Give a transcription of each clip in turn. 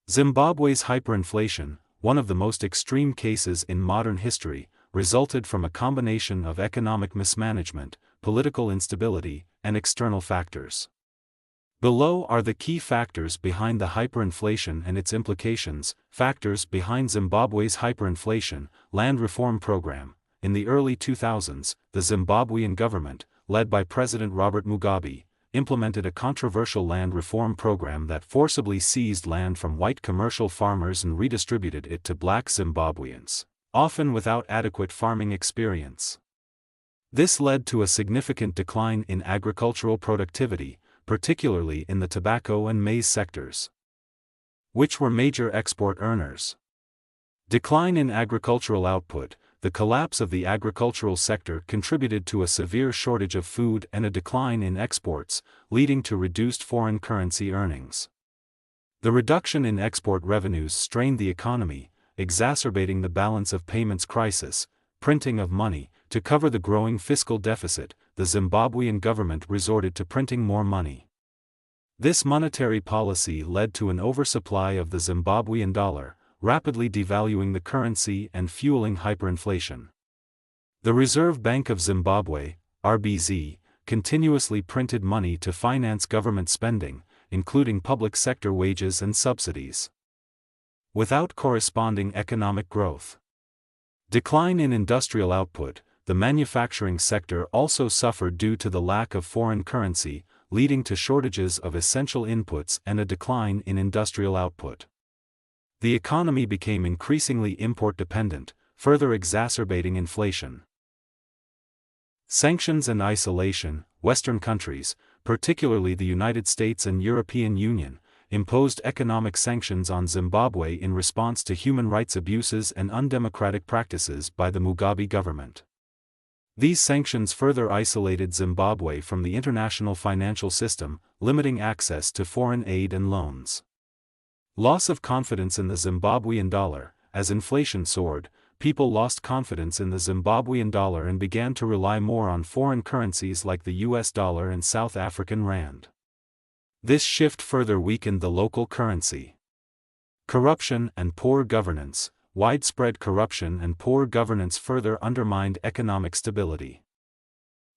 Zimbabwe's hyperinflation, one of the most extreme cases in modern history, resulted from a combination of economic mismanagement, political instability, and external factors. Below are the key factors behind the hyperinflation and its implications. Factors behind Zimbabwe's hyperinflation: land reform program. In the early 2000s, the Zimbabwean government, led by President Robert Mugabe, implemented a controversial land reform program that forcibly seized land from white commercial farmers and redistributed it to black Zimbabweans, often without adequate farming experience. This led to a significant decline in agricultural productivity, particularly in the tobacco and maize sectors, which were major export earners. Decline in agricultural output. The collapse of the agricultural sector contributed to a severe shortage of food and a decline in exports, leading to reduced foreign currency earnings. The reduction in export revenues strained the economy, exacerbating the balance of payments crisis. Printing of money. To cover the growing fiscal deficit, the Zimbabwean government resorted to printing more money. This monetary policy led to an oversupply of the Zimbabwean dollar, rapidly devaluing the currency and fueling hyperinflation. The Reserve Bank of Zimbabwe, RBZ, continuously printed money to finance government spending, including public sector wages and subsidies, without corresponding economic growth. Decline in industrial output. The manufacturing sector also suffered due to the lack of foreign currency, leading to shortages of essential inputs and a decline in industrial output. The economy became increasingly import-dependent, further exacerbating inflation. Sanctions and isolation. Western countries, particularly the United States and European Union, imposed economic sanctions on Zimbabwe in response to human rights abuses and undemocratic practices by the Mugabe government. These sanctions further isolated Zimbabwe from the international financial system, limiting access to foreign aid and loans. Loss of confidence in the Zimbabwean dollar. As inflation soared, people lost confidence in the Zimbabwean dollar and began to rely more on foreign currencies like the US dollar and South African rand. This shift further weakened the local currency. Corruption and poor governance. Widespread corruption and poor governance further undermined economic stability.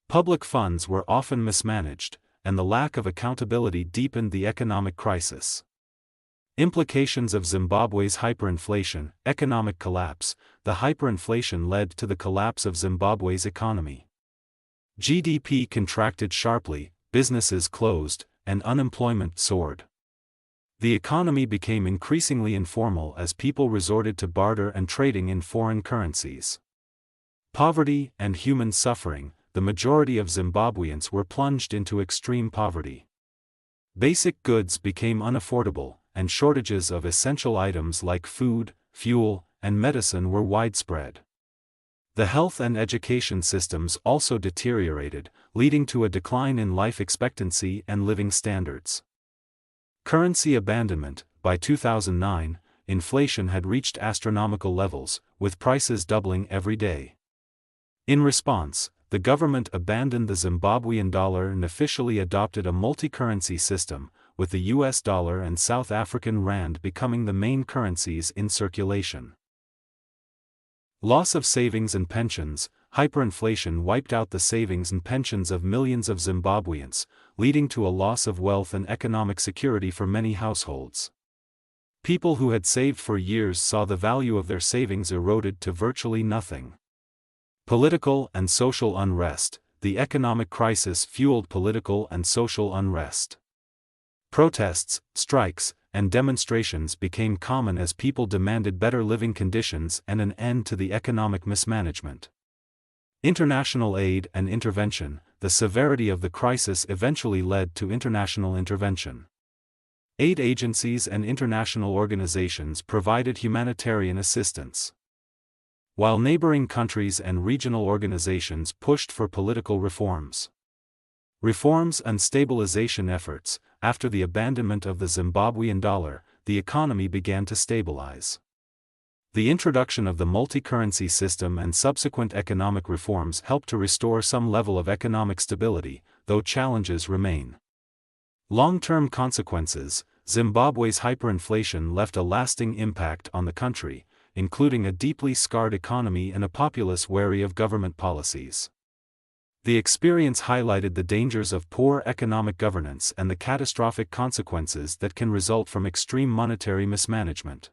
Public funds were often mismanaged, and the lack of accountability deepened the economic crisis. Implications of Zimbabwe's hyperinflation. Economic collapse. The hyperinflation led to the collapse of Zimbabwe's economy. GDP contracted sharply, businesses closed, and unemployment soared. The economy became increasingly informal as people resorted to barter and trading in foreign currencies. Poverty and human suffering. The majority of Zimbabweans were plunged into extreme poverty. Basic goods became unaffordable, and shortages of essential items like food, fuel, and medicine were widespread. The health and education systems also deteriorated, leading to a decline in life expectancy and living standards. Currency abandonment. By 2009, inflation had reached astronomical levels, with prices doubling every day. In response, the government abandoned the Zimbabwean dollar and officially adopted a multi-currency system, with the US dollar and South African rand becoming the main currencies in circulation. Loss of savings and pensions. Hyperinflation wiped out the savings and pensions of millions of Zimbabweans, leading to a loss of wealth and economic security for many households. People who had saved for years saw the value of their savings eroded to virtually nothing. Political and social unrest. The economic crisis fueled political and social unrest. Protests, strikes, and demonstrations became common as people demanded better living conditions and an end to the economic mismanagement. International aid and intervention. The severity of the crisis eventually led to international intervention. Aid agencies and international organizations provided humanitarian assistance, while neighboring countries and regional organizations pushed for political reforms. Reforms and stabilization efforts. After the abandonment of the Zimbabwean dollar, the economy began to stabilize. The introduction of the multi-currency system and subsequent economic reforms helped to restore some level of economic stability, though challenges remain. Long-term consequences. Zimbabwe's hyperinflation left a lasting impact on the country, including a deeply scarred economy and a populace wary of government policies. The experience highlighted the dangers of poor economic governance and the catastrophic consequences that can result from extreme monetary mismanagement.